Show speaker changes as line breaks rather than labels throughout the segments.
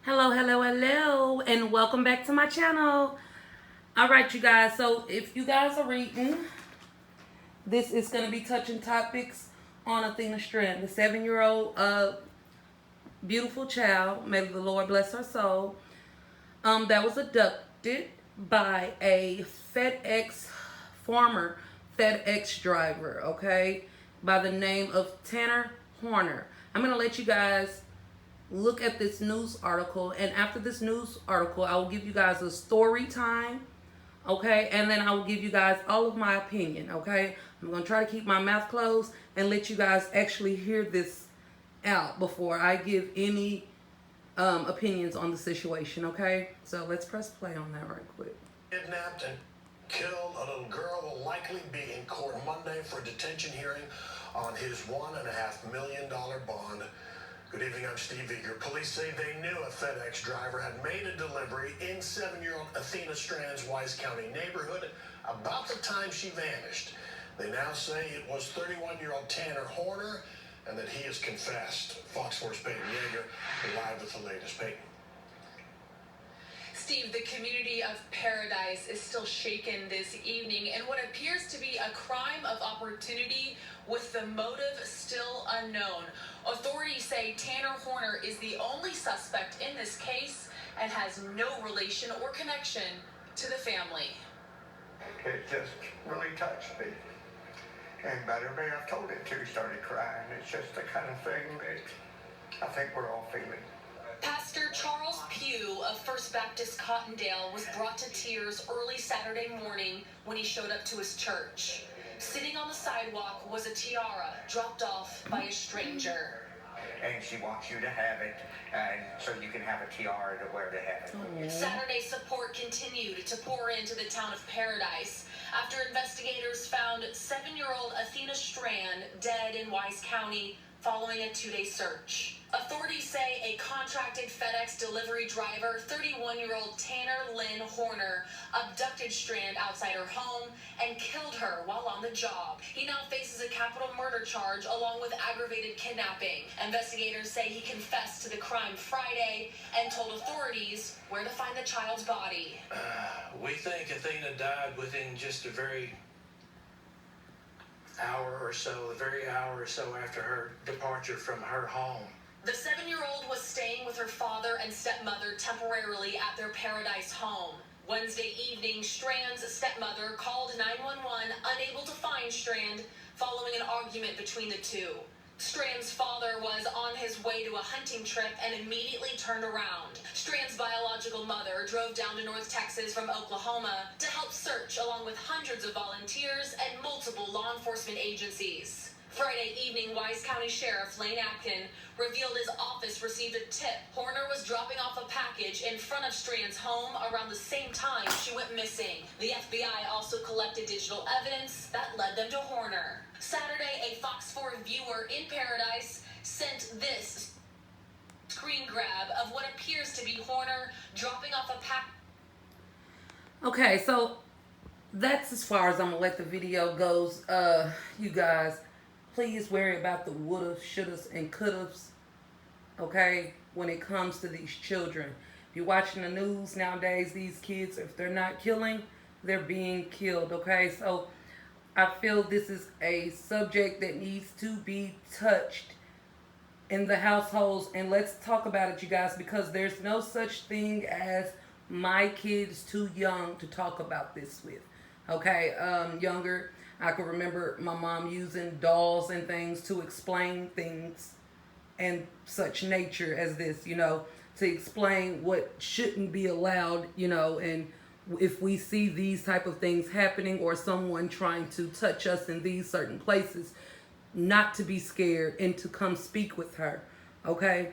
Hello, hello, hello, and welcome back to my channel. All right, you guys, so if you guys are reading, this is going to be touching topics on Athena Strand, the 7-year-old beautiful child, may the Lord bless her soul, that was abducted by a former FedEx driver, okay, by the name of Tanner Horner. I'm going to let you guys look at this news article, and after this news article I will give you guys a story time, okay, and then I will give you guys all of my opinion, okay. I'm gonna try to keep my mouth closed and let you guys actually hear this out before I give any opinions on the situation, okay. So let's press play on that right quick.
Kidnapped and killed a little girl will likely be in court Monday for a detention hearing on his $1.5 million bond. Good evening, I'm Steve Eager. Police say they knew a FedEx driver had made a delivery in 7-year-old Athena Strand's Wise County neighborhood about the time she vanished. They now say it was 31-year-old Tanner Horner and that he has confessed. Fox 4's Peyton Yeager live with the latest. Peyton.
Steve, the community of Paradise is still shaken this evening in what appears to be a crime of opportunity with the motive still unknown. Authorities say Tanner Horner is the only suspect in this case and has no relation or connection to the family.
It just really touched me. And about everybody I've told it to started crying. It's just the kind of thing that I think we're all feeling.
Pastor Charles Pugh of First Baptist Cottondale was brought to tears early Saturday morning when he showed up to his church. Sitting on the sidewalk was a tiara dropped off by a stranger.
And she wants you to have it, and so you can have a tiara to wear to heaven.
Saturday's support continued to pour into the town of Paradise after investigators found 7-year-old Athena Strand dead in Wise County following a 2-day search. Authorities say a contracted FedEx delivery driver, 31-year-old Tanner Lynn Horner, abducted Strand outside her home and killed her while on the job. He now faces a capital murder charge along with aggravated kidnapping. Investigators say he confessed to the crime Friday and told authorities where to find the child's body.
We think Athena died within just a very hour or so after her departure from her home.
The 7-year-old was staying with her father and stepmother temporarily at their Paradise home. Wednesday evening, Strand's stepmother called 911, unable to find Strand following an argument between the two. Strand's father was on his way to a hunting trip and immediately turned around. Strand's biological mother drove down to North Texas from Oklahoma to help search along with hundreds of volunteers and multiple law enforcement agencies. Friday evening, Wise County Sheriff Lane Atkin revealed his office received a tip. Horner was dropping off a package in front of Strand's home around the same time she went missing. The FBI also collected digital evidence that led them to Horner. Saturday, a Fox 4 viewer in Paradise sent this screen grab of what appears to be Horner dropping off a package.
Okay, so that's as far as I'm gonna let the video goes. You guys, please worry about the wouldas, shouldas, and couldas, okay, when it comes to these children. If you're watching the news nowadays, these kids, if they're not killing, they're being killed, okay? So I feel this is a subject that needs to be touched in the households, and let's talk about it, you guys, because there's no such thing as my kid's too young to talk about this with, okay? Younger, I can remember my mom using dolls and things to explain things and such nature as this, you know, to explain what shouldn't be allowed, you know, and if we see these type of things happening or someone trying to touch us in these certain places, not to be scared and to come speak with her, okay?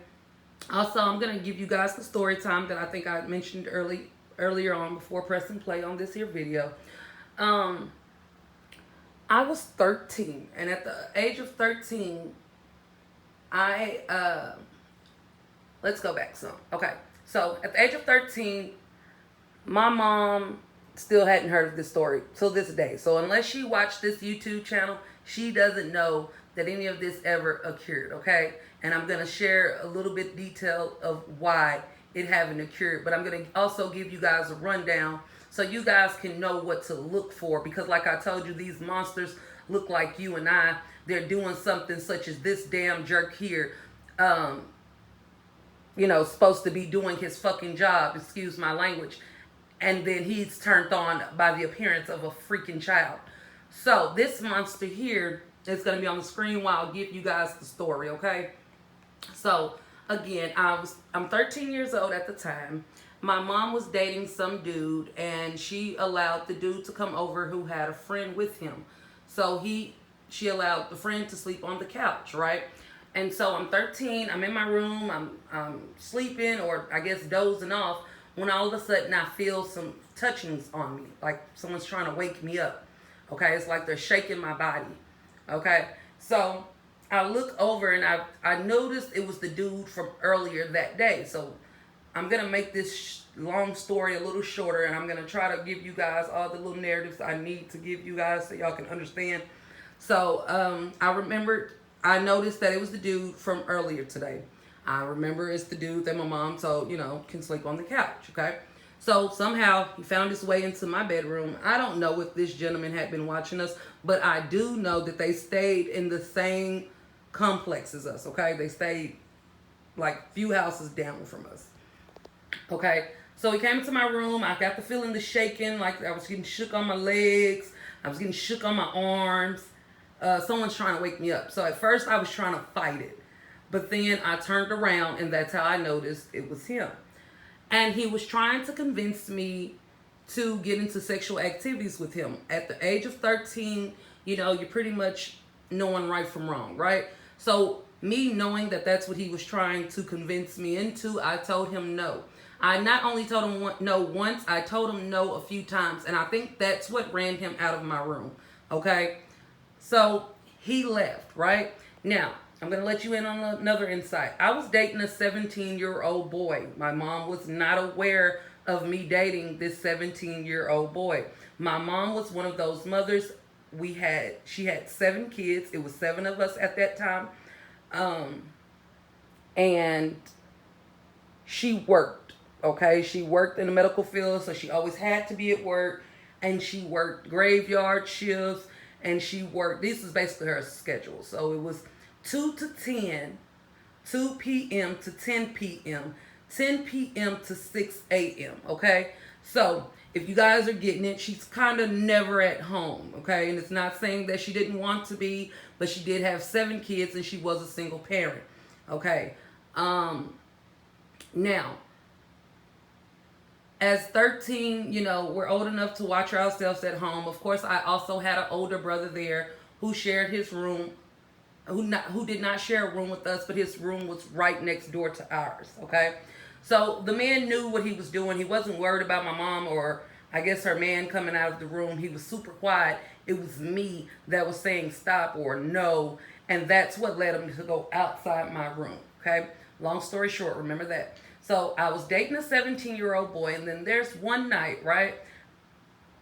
Also, I'm going to give you guys the story time that I think I mentioned earlier on before pressing play on this here video. I was 13, and at the age of 13, let's go back some. Okay, so at the age of 13, my mom still hadn't heard of this story till this day. So unless she watched this YouTube channel, she doesn't know that any of this ever occurred, okay? And I'm going to share a little bit detail of why it having occurred. But I'm going to also give you guys a rundown so you guys can know what to look for. Because like I told you, these monsters look like you and I. They're doing something such as this damn jerk here, supposed to be doing his fucking job, excuse my language. And then he's turned on by the appearance of a freaking child. So this monster here is going to be on the screen while I give you guys the story, okay? So again, I'm 13 years old at the time. My mom was dating some dude, and she allowed the dude to come over who had a friend with him. So she allowed the friend to sleep on the couch, right? And so I'm 13. I'm in my room. I'm sleeping, or I guess dozing off, when all of a sudden I feel some touchings on me, like someone's trying to wake me up. Okay, it's like they're shaking my body. Okay, so I look over and I noticed it was the dude from earlier that day. So I'm gonna make this long story a little shorter, and I'm gonna try to give you guys all the little narratives I need to give you guys so y'all can understand. So I noticed that it was the dude from earlier today. I remember it's the dude that my mom told, can sleep on the couch, okay? So somehow he found his way into my bedroom. I don't know if this gentleman had been watching us, but I do know that they stayed in the same complex as us, okay? They stayed like few houses down from us, okay? So he came into my room. I got the feeling the shaking, like I was getting shook on my legs. I was getting shook on my arms. Someone's trying to wake me up. So at first I was trying to fight it. But then I turned around, and that's how I noticed it was him. And he was trying to convince me to get into sexual activities with him. At the age of 13, you're pretty much knowing right from wrong, right? So me knowing that that's what he was trying to convince me into, I told him no. I not only told him no once, I told him no a few times. And I think that's what ran him out of my room, okay? So he left, right? Now, I'm going to let you in on another insight. I was dating a 17-year-old boy. My mom was not aware of me dating this 17-year-old boy. My mom was one of those mothers. She had 7 kids. It was 7 of us at that time. And she worked, okay? She worked in the medical field, so she always had to be at work. And she worked graveyard shifts. And she worked, this is basically her schedule. So it was 2 to 10, 2 p.m. to 10 p.m., 10 p.m. to 6 a.m., okay? So if you guys are getting it, she's kind of never at home, okay? And it's not saying that she didn't want to be, but she did have 7 kids and she was a single parent, okay? Now, as 13, we're old enough to watch ourselves at home. Of course, I also had an older brother there who shared his room, who did not share a room with us, but his room was right next door to ours, okay? So the man knew what he was doing. He wasn't worried about my mom or I guess her man coming out of the room. He was super quiet. It was me that was saying stop or no, and that's what led him to go outside my room, okay? Long story short, remember that. So I was dating a 17-year-old boy, and then there's one night, right?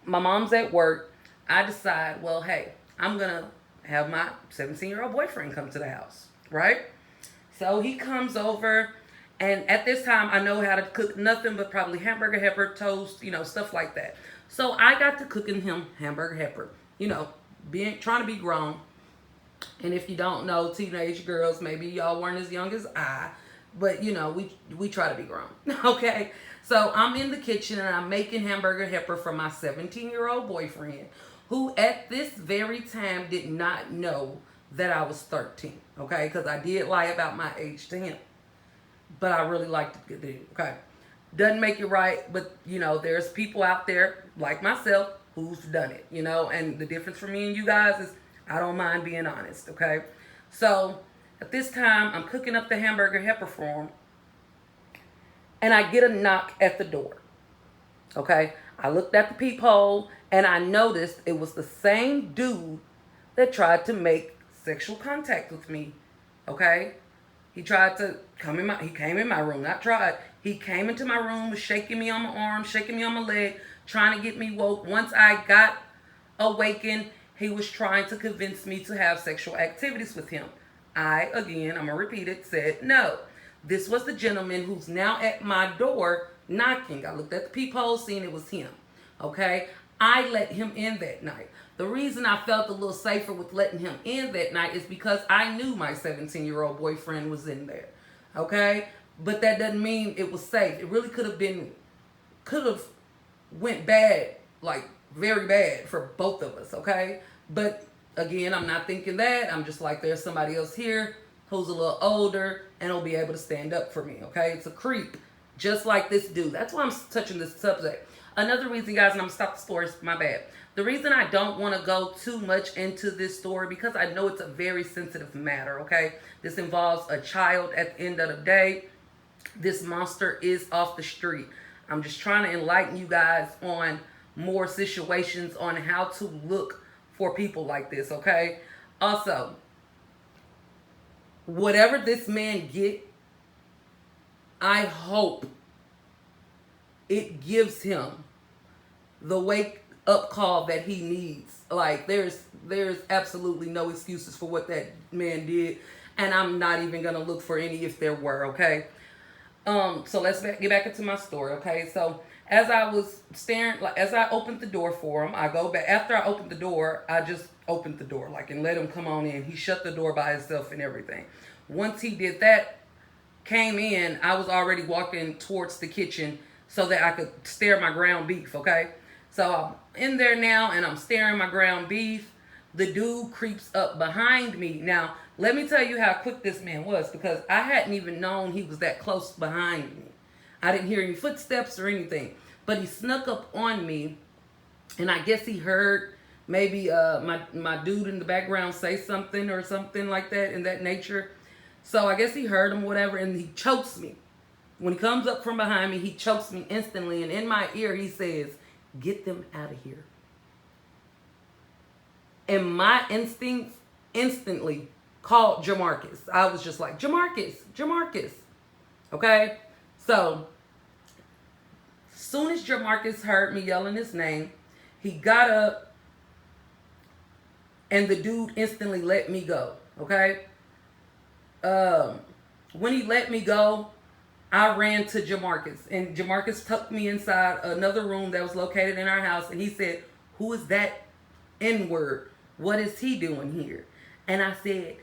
My mom's at work. I decide, well, hey, I'm going to have my 17-year-old boyfriend come to the house, right? So he comes over, and at this time, I know how to cook nothing but probably hamburger helper, toast, stuff like that. So I got to cooking him hamburger helper, trying to be grown. And if you don't know, teenage girls, maybe y'all weren't as young as I, but we try to be grown, okay? So I'm in the kitchen and I'm making hamburger helper for my 17-year-old boyfriend, who at this very time did not know that I was 13, okay? Because I did lie about my age to him, but I really liked the dude, okay? Doesn't make it right, but there's people out there like myself who's done it, and the difference for me and you guys is I don't mind being honest, okay? So at this time, I'm cooking up the hamburger helper for him, and I get a knock at the door, okay? I looked at the peephole, and I noticed it was the same dude that tried to make sexual contact with me, okay? He tried to he came in my room, not tried. He came into my room, was shaking me on my arm, shaking me on my leg, trying to get me woke. Once I got awakened, he was trying to convince me to have sexual activities with him. I'm going to repeat it, said no. This was the gentleman who's now at my door knocking. I looked at the peephole, seeing it was him. Okay? I let him in that night. The reason I felt a little safer with letting him in that night is because I knew my 17-year-old boyfriend was in there. Okay? But that doesn't mean it was safe. It really could have went bad, like very bad for both of us, okay? But again, I'm not thinking that. I'm just like, there's somebody else here who's a little older and will be able to stand up for me, okay? It's a creep, just like this dude. That's why I'm touching this subject. Another reason, guys, and I'm going to stop the story, my bad. The reason I don't want to go too much into this story, because I know it's a very sensitive matter, okay? This involves a child at the end of the day. This monster is off the street. I'm just trying to enlighten you guys on more situations on how to look for people like this, okay? Also, whatever this man get, I hope it gives him the wake up call that he needs. Like, there's absolutely no excuses for what that man did, and I'm not even gonna look for any if there were, okay? So let's get back into my story, okay? So as I was staring, like as I opened the door for him, I go back. After I opened the door, I just opened the door, like, and let him come on in. He shut the door by himself and everything. Once he did that, came in, I was already walking towards the kitchen so that I could stare my ground beef, okay? So I'm in there now, and I'm staring my ground beef. The dude creeps up behind me. Now, let me tell you how quick this man was, because I hadn't even known he was that close behind me. I didn't hear any footsteps or anything, but he snuck up on me, and I guess he heard maybe my dude in the background say something or something like that, in that nature. So I guess he heard him, whatever, and he chokes me. When he comes up from behind me, he chokes me instantly, and in my ear he says, "Get them out of here." And my instincts instantly called Jamarcus. I was just like, Jamarcus, Jamarcus. Okay? So, as soon as Jamarcus heard me yelling his name, he got up, and the dude instantly let me go. Okay? When he let me go, I ran to Jamarcus, and Jamarcus tucked me inside another room that was located in our house, and he said, "Who is that N-word? What is he doing here?" And I said,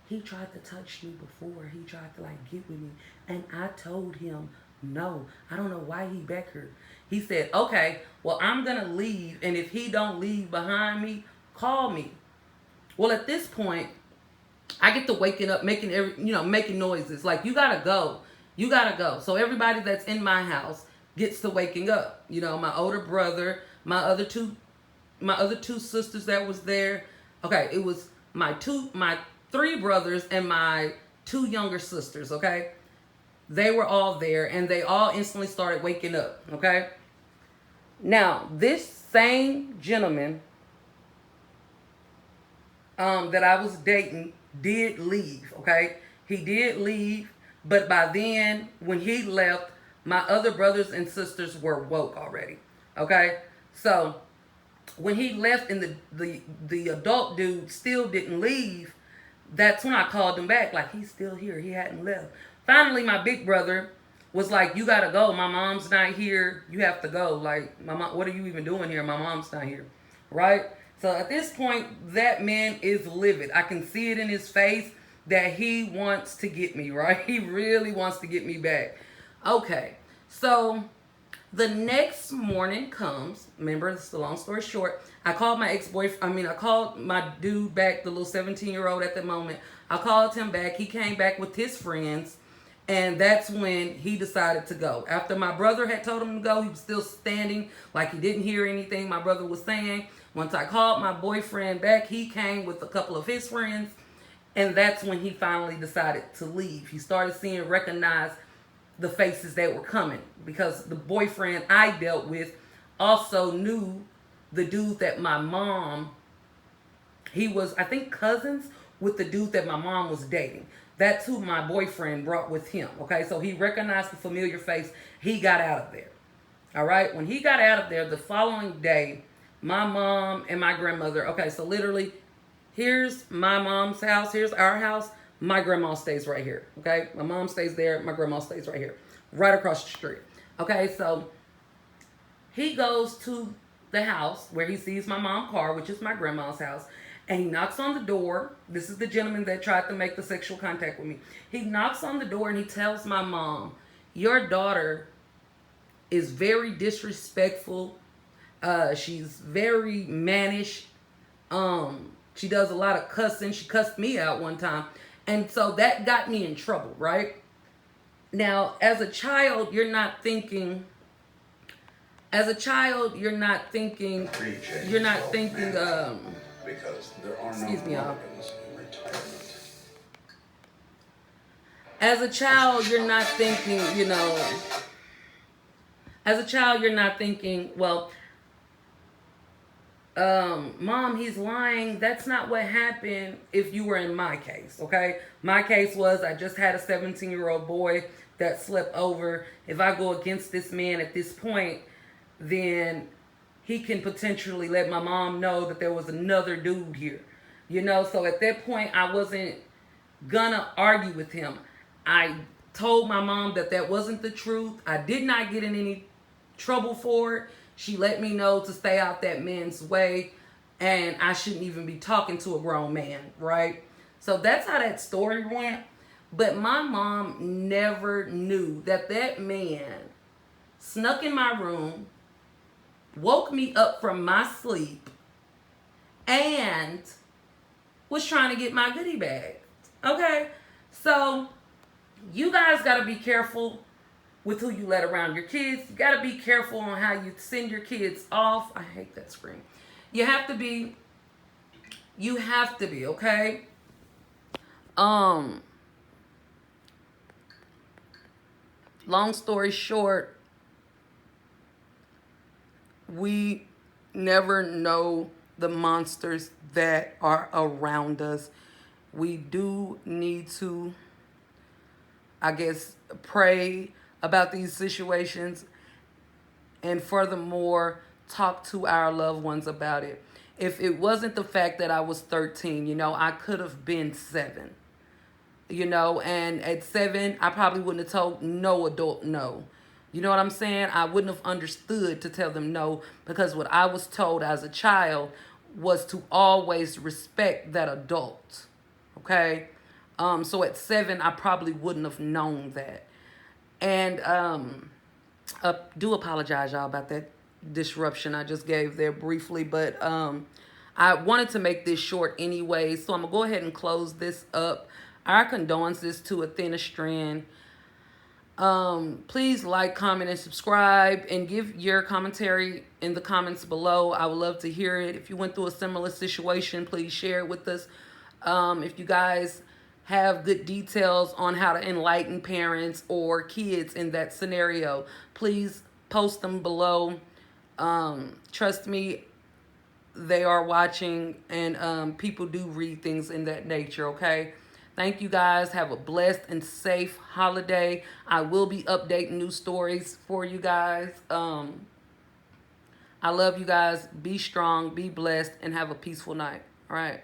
"He tried to touch me before. He tried to like get with me." And I told him, "No, I don't know why he back here." He said, "Okay, well, I'm going to leave. And if he don't leave behind me, call me." Well, at this point, I get to waking up, making making noises. Like, you got to go. You got to go. So everybody that's in my house gets to waking up. You know, my older brother, my other two sisters that was there. Okay, it was my three brothers and my two younger sisters, okay? They were all there, and they all instantly started waking up, okay? Now, this same gentleman that I was dating did leave, okay? He did leave, but by then, when he left, my other brothers and sisters were woke already, okay? So, when he left and the adult dude still didn't leave, that's when I called him back, like, he's still here. He hadn't left. Finally, my big brother was like, "You got to go. My mom's not here. You have to go. Like, my mom, what are you even doing here? My mom's not here." Right? So at this point, that man is livid. I can see it in his face that he wants to get me, right? He really wants to get me back. Okay, so the next morning comes. Remember, this is a long story short. I called my ex-boyfriend. I called my dude back, the little 17-year-old at the moment. I called him back. He came back with his friends, and that's when he decided to go. After my brother had told him to go, he was still standing like he didn't hear anything my brother was saying. Once I called my boyfriend back, he came with a couple of his friends, and that's when he finally decided to leave. He started recognize the faces that were coming, because the boyfriend I dealt with also knew the dude that my mom, he was, I think, cousins with the dude that my mom was dating. That's who my boyfriend brought with him, okay? So he recognized the familiar face. He got out of there, all right? When he got out of there, the following day, my mom and my grandmother, okay, so literally, here's my mom's house, here's our house. My grandma stays right here. Okay, my mom stays there. My grandma stays right here, right across the street. Okay, so he goes to the house where he sees my mom's car, which is my grandma's house, and he knocks on the door. This is the gentleman that tried to make the sexual contact with me. He knocks on the door and he tells my mom, "Your daughter is very disrespectful. She's very mannish. She does a lot of cussing. She cussed me out one time." And so that got me in trouble, right? Now, as a child, you're not thinking, you're not thinking,
because there are no
excuse me, y'all.
Republicans in retirement.
As a child, you're not thinking, well, Mom, he's lying. That's not what happened if you were in my case, okay? My case was I just had a 17-year-old boy that slept over. If I go against this man at this point, then he can potentially let my mom know that there was another dude here. So at that point, I wasn't gonna argue with him. I told my mom that wasn't the truth. I did not get in any trouble for it. She let me know to stay out that man's way, and I shouldn't even be talking to a grown man, right? So that's how that story went. But my mom never knew that man snuck in my room, woke me up from my sleep, and was trying to get my goodie bag. Okay? So you guys got to be careful with who you let around your kids. You got to be careful on how you send your kids off. I hate that screen. You have to be, okay? Long story short, we never know the monsters that are around us. We do need to, I guess, pray about these situations, and furthermore, talk to our loved ones about it. If it wasn't the fact that I was 13, I could have been 7. And at 7, I probably wouldn't have told no adult no. You know what I'm saying? I wouldn't have understood to tell them no, because what I was told as a child was to always respect that adult. Okay? So at 7, I probably wouldn't have known that. And do apologize, y'all, about that disruption I just gave there briefly. But I wanted to make this short anyway, so I'm going to go ahead and close this up. Our condolences to Athena Strand. Please like, comment, and subscribe, and give your commentary in the comments below. I would love to hear it. If you went through a similar situation, please share it with us. If you guys have good details on how to enlighten parents or kids in that scenario, please post them below. Trust me, they are watching, and people do read things in that nature, okay? Thank you guys. Have a blessed and safe holiday. I will be updating new stories for you guys. I love you guys. Be strong, be blessed, and have a peaceful night. All right.